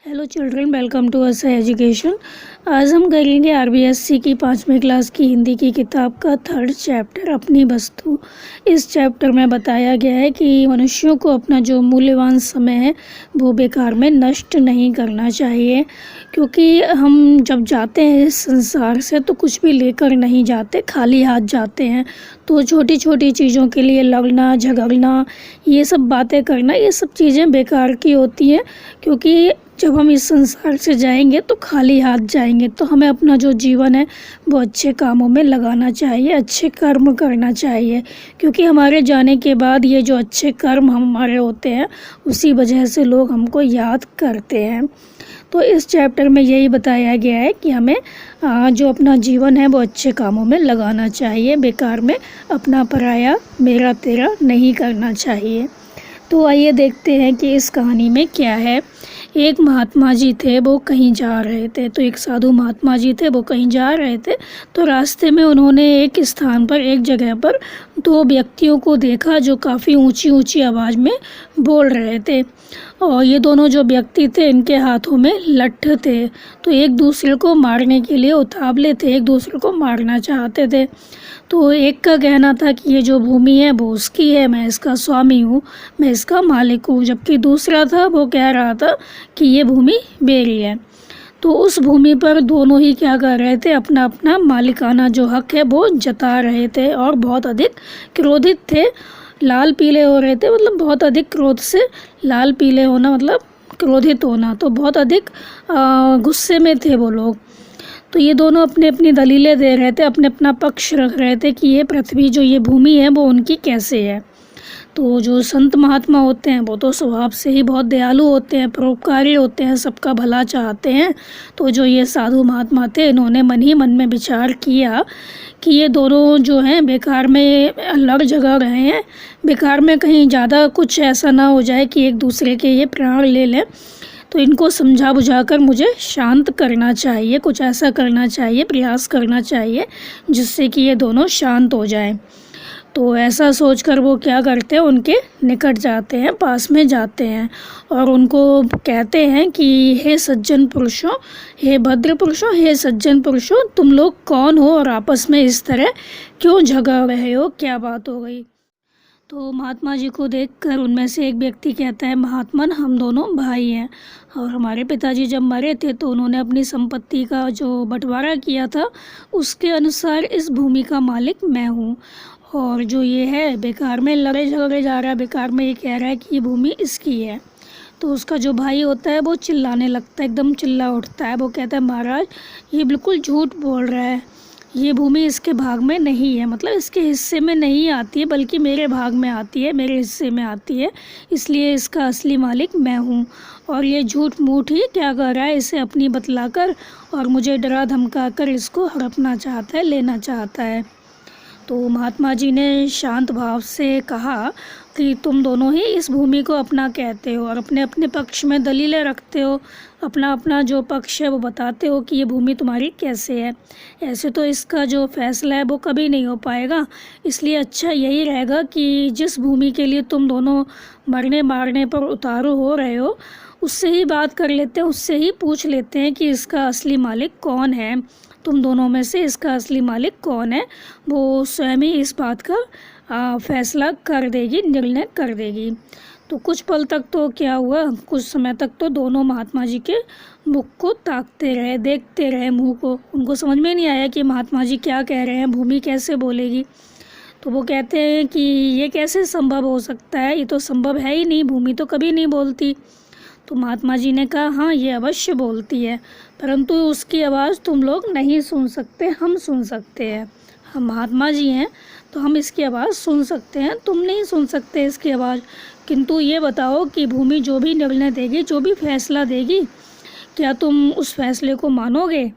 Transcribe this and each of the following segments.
Hello children, welcome to us education. आज हम करेंगे आरबीएससी की 5वीं क्लास की हिंदी की किताब का 3rd चैप्टर अपनी वस्तु। इस चैप्टर में बताया गया है कि मनुष्यों को अपना जो मूल्यवान समय है वो बेकार में नष्ट नहीं करना चाहिए, क्योंकि हम जब जाते हैं इस संसार से तो कुछ भी लेकर नहीं जाते, खाली हाथ जाते हैं। तो छोटी छोटी चीज़ों के लिए लड़ना झगड़ना, ये सब बातें करना, ये सब चीज़ें बेकार की होती हैं, क्योंकि जब हम इस संसार से जाएंगे तो खाली हाथ जाएंगे। तो हमें अपना जो जीवन है वो अच्छे कामों में लगाना चाहिए, अच्छे कर्म करना चाहिए, क्योंकि हमारे जाने के बाद ये जो अच्छे कर्म हमारे होते हैं उसी वजह से लोग हमको याद करते हैं। तो इस चैप्टर में यही बताया गया है कि हमें जो अपना जीवन है वो अच्छे कामों में लगाना चाहिए, बेकार में अपना पराया मेरा तेरा नहीं करना चाहिए। तो आइए देखते हैं कि इस कहानी में क्या है। एक महात्मा जी थे, वो कहीं जा रहे थे। तो एक साधु महात्मा जी थे, वो कहीं जा रहे थे। तो रास्ते में उन्होंने एक स्थान पर, एक जगह पर 2 व्यक्तियों को देखा जो काफ़ी ऊंची ऊंची आवाज़ में बोल रहे थे। और ये दोनों जो व्यक्ति थे इनके हाथों में लट्ठ थे। तो एक दूसरे को मारने के लिए उतावले थे, एक दूसरे को मारना चाहते थे। तो एक का कहना था कि ये जो भूमि है वो उसकी है, मैं इसका स्वामी हूँ, मैं इसका मालिक हूँ। जबकि दूसरा था, वो कह रहा था कि ये भूमि मेरी है। तो उस भूमि पर दोनों ही क्या कर रहे थे, अपना अपना मालिकाना जो हक है वो जता रहे थे और बहुत अधिक क्रोधित थे, लाल पीले हो रहे थे। मतलब बहुत अधिक क्रोध से लाल पीले होना मतलब क्रोधित होना, तो बहुत अधिक गुस्से में थे वो लोग। तो ये दोनों अपने अपनी दलीलें दे रहे थे, अपने अपना पक्ष रख रहे थे कि ये पृथ्वी जो ये भूमि है वो उनकी कैसे है। तो जो संत महात्मा होते हैं वो तो स्वभाव से ही बहुत दयालु होते हैं, परोपकारी होते हैं, सबका भला चाहते हैं। तो जो ये साधु महात्मा थे, इन्होंने मन ही मन में विचार किया कि ये दोनों जो हैं बेकार में लड़ झगड़ रहे हैं, बेकार में कहीं ज़्यादा कुछ ऐसा ना हो जाए कि एक दूसरे के ये प्राण ले लें। तो इनको समझा बुझाकर मुझे शांत करना चाहिए, कुछ ऐसा करना चाहिए, प्रयास करना चाहिए जिससे कि ये दोनों शांत हो जाएं। तो ऐसा सोचकर वो क्या करते हैं, उनके निकट जाते हैं, पास में जाते हैं और उनको कहते हैं कि हे सज्जन पुरुषों, हे भद्र पुरुषों, हे सज्जन पुरुषों, तुम लोग कौन हो और आपस में इस तरह क्यों झगड़ रहे हो, क्या बात हो गई। तो महात्मा जी को देखकर उनमें से एक व्यक्ति कहता है, महात्मन, हम दोनों भाई हैं और हमारे पिताजी जब मरे थे तो उन्होंने अपनी संपत्ति का जो बंटवारा किया था उसके अनुसार इस भूमि का मालिक मैं हूँ। और जो ये है बेकार में लड़े झगड़े जा रहा है, बेकार में ये कह रहा है कि ये भूमि इसकी है। तो उसका जो भाई होता है वो चिल्लाने लगता है, एकदम चिल्ला उठता है। वो कहता है, महाराज ये बिल्कुल झूठ बोल रहा है, ये भूमि इसके भाग में नहीं है, मतलब इसके हिस्से में नहीं आती है, बल्कि मेरे भाग में आती है, मेरे हिस्से में आती है, इसलिए इसका असली मालिक मैं हूँ। और ये झूठ मूठ ही क्या कर रहा है, इसे अपनी बतलाकर और मुझे डरा धमका कर इसको हड़पना चाहता है, लेना चाहता है। तो महात्मा जी ने शांत भाव से कहा कि तुम दोनों ही इस भूमि को अपना कहते हो और अपने अपने पक्ष में दलीलें रखते हो, अपना अपना जो पक्ष है वो बताते हो कि ये भूमि तुम्हारी कैसे है। ऐसे तो इसका जो फैसला है वो कभी नहीं हो पाएगा, इसलिए अच्छा यही रहेगा कि जिस भूमि के लिए तुम दोनों मरने मारने पर उतारू हो रहे हो उससे ही बात कर लेते हैं, उससे ही पूछ लेते हैं कि इसका असली मालिक कौन है, तुम दोनों में से इसका असली मालिक कौन है। वो स्वयं ही इस बात का फैसला कर देगी, निर्णय कर देगी। तो कुछ पल तक तो क्या हुआ, कुछ समय तक तो दोनों महात्मा जी के मुख को ताकते रहे, देखते रहे मुंह को। उनको समझ में नहीं आया कि महात्मा जी क्या कह रहे हैं, भूमि कैसे बोलेगी। तो वो कहते हैं कि ये कैसे संभव हो सकता है, ये तो संभव है ही नहीं, भूमि तो कभी नहीं बोलती। तो महात्मा जी ने कहा, हाँ ये अवश्य बोलती है, परंतु उसकी आवाज़ तुम लोग नहीं सुन सकते, हम सुन सकते हैं। हम महात्मा जी हैं तो हम इसकी आवाज़ सुन सकते हैं, तुम नहीं सुन सकते इसकी आवाज़। किंतु ये बताओ कि भूमि जो भी निर्णय देगी, जो भी फैसला देगी, क्या तुम उस फैसले को मानोगे।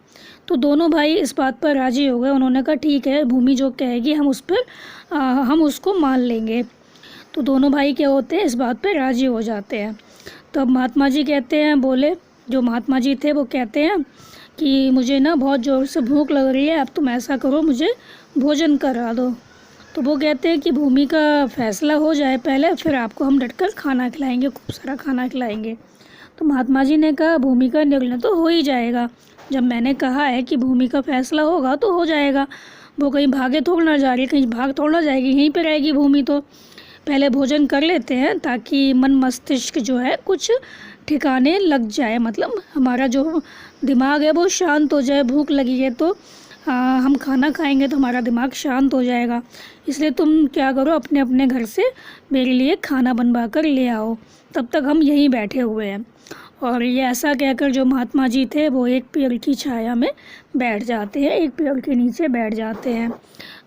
तो दोनों भाई इस बात पर राजी हो गए। उन्होंने कहा ठीक है, भूमि जो कहेगी हम उस पर हम उसको मान लेंगे। तो दोनों भाई क्या होते हैं, इस बात पर राजी हो जाते हैं। तब महात्मा जी कहते हैं, बोले जो महात्मा जी थे वो कहते हैं कि मुझे ना बहुत ज़ोर से भूख लग रही है, अब तुम ऐसा करो मुझे भोजन करा दो। तो वो कहते हैं कि भूमि का फैसला हो जाए पहले, फिर आपको हम डटकर खाना खिलाएंगे, खूब सारा खाना खिलाएंगे। तो महात्मा जी ने कहा भूमि का निर्णय तो हो ही जाएगा, जब मैंने कहा है कि भूमि का फैसला होगा तो हो जाएगा। वो कहीं भागे थोड़ा ना जा रही, कहीं भाग थोड़ा ना जाएगी, यहीं पे रहेगी भूमि। तो पहले भोजन कर लेते हैं ताकि मन मस्तिष्क जो है कुछ ठिकाने लग जाए, मतलब हमारा जो दिमाग है वो शांत हो जाए। भूख लगी है तो हम खाना खाएंगे तो हमारा दिमाग शांत हो जाएगा। इसलिए तुम क्या करो, अपने अपने घर से मेरे लिए खाना बनवा कर ले आओ, तब तक हम यहीं बैठे हुए हैं। और ये ऐसा कहकर जो महात्मा जी थे वो एक पेड़ की छाया में बैठ जाते हैं, एक पेड़ के नीचे बैठ जाते हैं।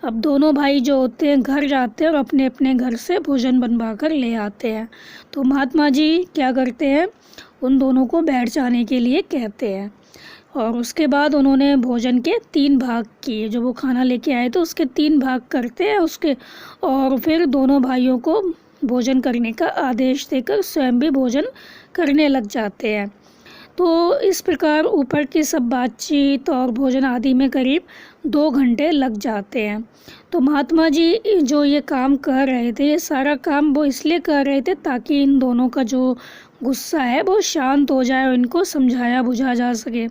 अब दोनों भाई जो होते हैं घर जाते हैं और अपने अपने घर से भोजन बनवा कर ले आते हैं। तो महात्मा जी क्या करते हैं, उन दोनों को बैठ जाने के लिए कहते हैं और उसके बाद उन्होंने भोजन के 3 भाग किए। जो वो खाना लेके आए थे उसके 3 भाग करते हैं उसके, और फिर दोनों भाइयों को भोजन करने का आदेश देकर स्वयं भी भोजन करने लग जाते हैं। तो इस प्रकार ऊपर की सब बातचीत और भोजन आदि में करीब 2 घंटे लग जाते हैं। तो महात्मा जी जो ये काम कर रहे थे, ये सारा काम वो इसलिए कर रहे थे ताकि इन दोनों का जो गुस्सा है वो शांत हो जाए और इनको समझाया बुझा जा सके।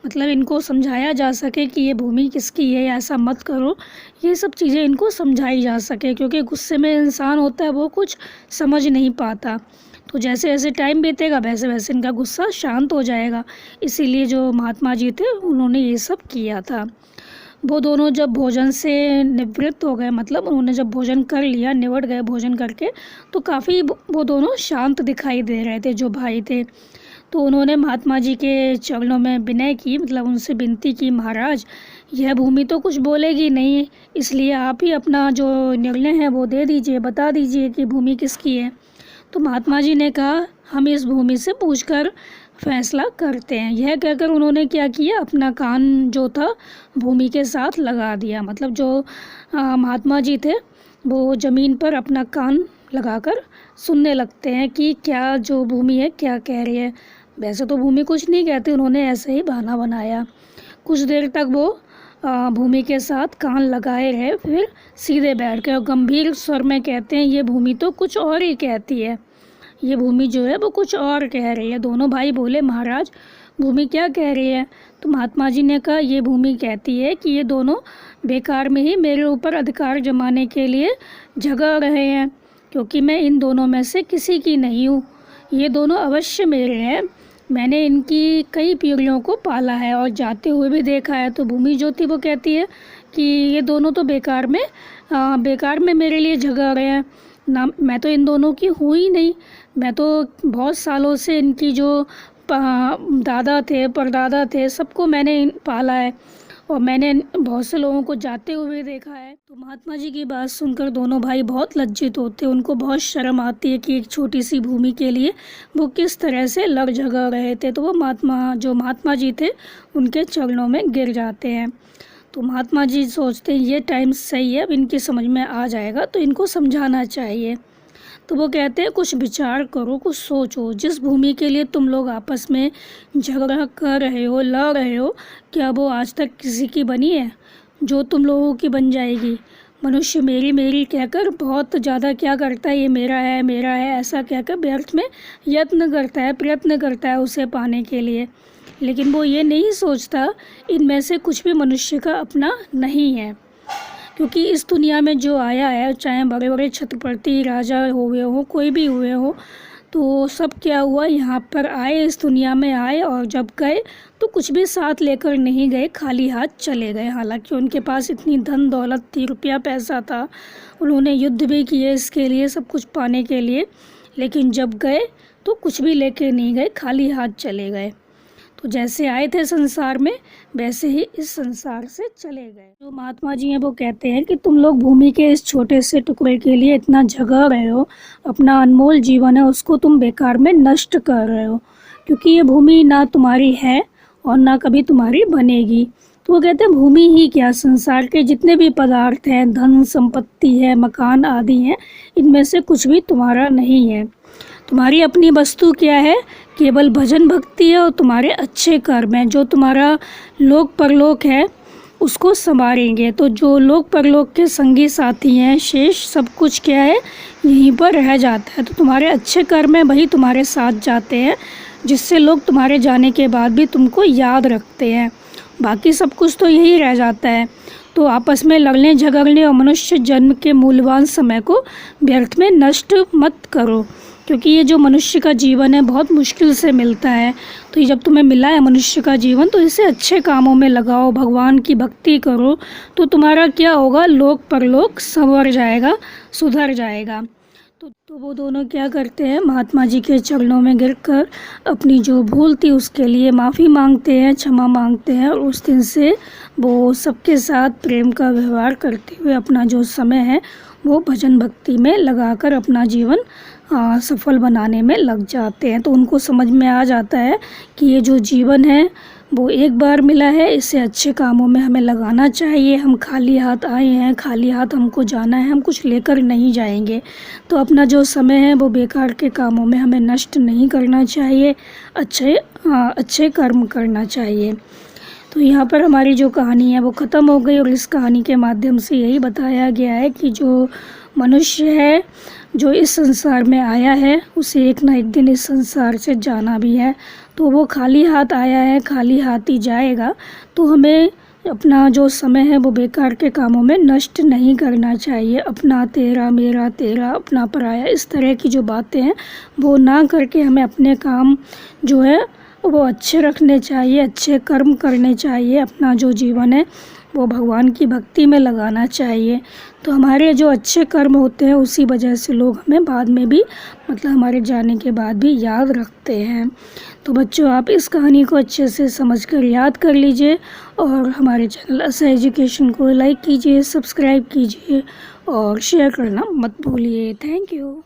मतलब इनको समझाया जा सके कि ये भूमि किसकी है, ऐसा मत करो, ये सब चीज़ें इनको समझाई जा सके। क्योंकि गुस्से में इंसान होता है वो कुछ समझ नहीं पाता, तो जैसे जैसे टाइम बीतेगा वैसे वैसे इनका गुस्सा शांत हो जाएगा। इसीलिए जो महात्मा जी थे उन्होंने ये सब किया था। वो दोनों जब भोजन से निवृत्त हो गए, मतलब उन्होंने जब भोजन कर लिया, निवट गए भोजन करके, तो काफ़ी वो दोनों शांत दिखाई दे रहे थे जो भाई थे। तो उन्होंने महात्मा जी के चरणों में विनय की, मतलब उनसे विनती की, महाराज यह भूमि तो कुछ बोलेगी नहीं, इसलिए आप ही अपना जो निर्णय है वो दे दीजिए, बता दीजिए कि भूमि किसकी है। तो महात्मा जी ने कहा हम इस भूमि से पूछकर फैसला करते हैं। यह कहकर उन्होंने क्या किया, अपना कान जो था भूमि के साथ लगा दिया। मतलब जो महात्मा जी थे वो ज़मीन पर अपना कान लगाकर सुनने लगते हैं कि क्या जो भूमि है क्या कह रही है। वैसे तो भूमि कुछ नहीं कहती, उन्होंने ऐसे ही बहाना बनाया। कुछ देर तक वो भूमि के साथ कान लगाए रहे, फिर सीधे बैठ गए और गंभीर स्वर में कहते हैं ये भूमि तो कुछ और ही कहती है, ये भूमि जो है वो कुछ और कह रही है। दोनों भाई बोले महाराज भूमि क्या कह रही है। तो महात्मा जी ने कहा ये भूमि कहती है कि ये दोनों बेकार में ही मेरे ऊपर अधिकार जमाने के लिए झगड़ रहे हैं, क्योंकि मैं इन दोनों में से किसी की नहीं हूँ। ये दोनों अवश्य मेरे हैं, मैंने इनकी कई पीढ़ियों को पाला है और जाते हुए भी देखा है। तो भूमि जो थी वो कहती है कि ये दोनों तो बेकार में मेरे लिए झगड़ रहे हैं ना, मैं तो इन दोनों की हूँ ही नहीं। मैं तो बहुत सालों से इनकी जो दादा थे परदादा थे सबको मैंने पाला है और मैंने बहुत से लोगों को जाते हुए देखा है। तो महात्मा जी की बात सुनकर दोनों भाई बहुत लज्जित होते, उनको बहुत शर्म आती है कि एक छोटी सी भूमि के लिए वो किस तरह से लड़ झगड़ रहे थे। तो वो महात्मा जी थे उनके चरणों में गिर जाते हैं। तो महात्मा जी सोचते हैं ये टाइम सही है, अब इनकी समझ में आ जाएगा तो इनको समझाना चाहिए। तो वो कहते हैं कुछ विचार करो, कुछ सोचो, जिस भूमि के लिए तुम लोग आपस में झगड़ा कर रहे हो, लड़ रहे हो, क्या वो आज तक किसी की बनी है जो तुम लोगों की बन जाएगी। मनुष्य मेरी मेरी कहकर बहुत ज़्यादा क्या करता है, ये मेरा है ऐसा कहकर व्यर्थ में यत्न करता है, प्रयत्न करता है उसे पाने के लिए। लेकिन वो ये नहीं सोचता इनमें से कुछ भी मनुष्य का अपना नहीं है। क्योंकि इस दुनिया में जो आया है, चाहे बड़े बड़े छत्रपति राजा हुए हो, कोई भी हुए हो, तो सब क्या हुआ, यहाँ पर आए, इस दुनिया में आए और जब गए तो कुछ भी साथ लेकर नहीं गए, खाली हाथ चले गए। हालांकि उनके पास इतनी धन दौलत थी, रुपया पैसा था, उन्होंने युद्ध भी किए इसके लिए, सब कुछ पाने के लिए, लेकिन जब गए तो कुछ भी लेके नहीं गए, खाली हाथ चले गए। तो जैसे आए थे संसार में वैसे ही इस संसार से चले गए। जो महात्मा जी हैं वो कहते हैं कि तुम लोग भूमि के इस छोटे से टुकड़े के लिए इतना झगड़ रहे हो, अपना अनमोल जीवन है उसको तुम बेकार में नष्ट कर रहे हो, क्योंकि ये भूमि ना तुम्हारी है और ना कभी तुम्हारी बनेगी। तो वो कहते हैं भूमि ही क्या, संसार के जितने भी पदार्थ हैं, धन संपत्ति है, मकान आदि हैं, इनमें से कुछ भी तुम्हारा नहीं है। तुम्हारी अपनी वस्तु क्या है, केवल भजन भक्ति है और तुम्हारे अच्छे कर्म हैं, जो तुम्हारा लोक परलोक है उसको संवारेंगे। तो जो लोक परलोक के संगी साथी हैं, शेष सब कुछ क्या है, यहीं पर रह जाता है। तो तुम्हारे अच्छे कर्म हैं वही तुम्हारे साथ जाते हैं, जिससे लोग तुम्हारे जाने के बाद भी तुमको याद रखते हैं। बाकी सब कुछ तो यही रह जाता है। तो आपस में लड़ने झगड़ने और मनुष्य जन्म के मूल्यवान समय को व्यर्थ में नष्ट मत करो, क्योंकि ये जो मनुष्य का जीवन है बहुत मुश्किल से मिलता है। तो ये जब तुम्हें मिला है मनुष्य का जीवन, तो इसे अच्छे कामों में लगाओ, भगवान की भक्ति करो, तो तुम्हारा क्या होगा, लोक परलोक संवर जाएगा, सुधर जाएगा। तो वो दोनों क्या करते हैं, महात्मा जी के चरणों में गिरकर अपनी जो भूल थी उसके लिए माफ़ी मांगते हैं, क्षमा मांगते हैं, और उस दिन से वो सबके साथ प्रेम का व्यवहार करते हुए अपना जो समय है वो भजन भक्ति में लगाकर अपना जीवन सफल बनाने में लग जाते हैं। तो उनको समझ में आ जाता है कि ये जो जीवन है वो एक बार मिला है, इसे अच्छे कामों में हमें लगाना चाहिए। हम खाली हाथ आए हैं, खाली हाथ हमको जाना है, हम कुछ लेकर नहीं जाएंगे। तो अपना जो समय है वो बेकार के कामों में हमें नष्ट नहीं करना चाहिए, अच्छे कर्म करना चाहिए। तो यहाँ पर हमारी जो कहानी है वो ख़त्म हो गई, और इस कहानी के माध्यम से यही बताया गया है कि जो मनुष्य है जो इस संसार में आया है उसे एक ना एक दिन इस संसार से जाना भी है। तो वो खाली हाथ आया है, खाली हाथ ही जाएगा। तो हमें अपना जो समय है वो बेकार के कामों में नष्ट नहीं करना चाहिए। अपना तेरा, मेरा तेरा, अपना पराया, इस तरह की जो बातें हैं वो ना करके हमें अपने काम जो है वो अच्छे रखने चाहिए, अच्छे कर्म करने चाहिए। अपना जो जीवन है वो भगवान की भक्ति में लगाना चाहिए। तो हमारे जो अच्छे कर्म होते हैं उसी वजह से लोग हमें बाद में भी, मतलब हमारे जाने के बाद भी याद रखते हैं। तो बच्चों, आप इस कहानी को अच्छे से समझकर याद कर लीजिए, और हमारे चैनल आशा एजुकेशन को लाइक कीजिए, सब्सक्राइब कीजिए और शेयर करना मत भूलिए। Thank you.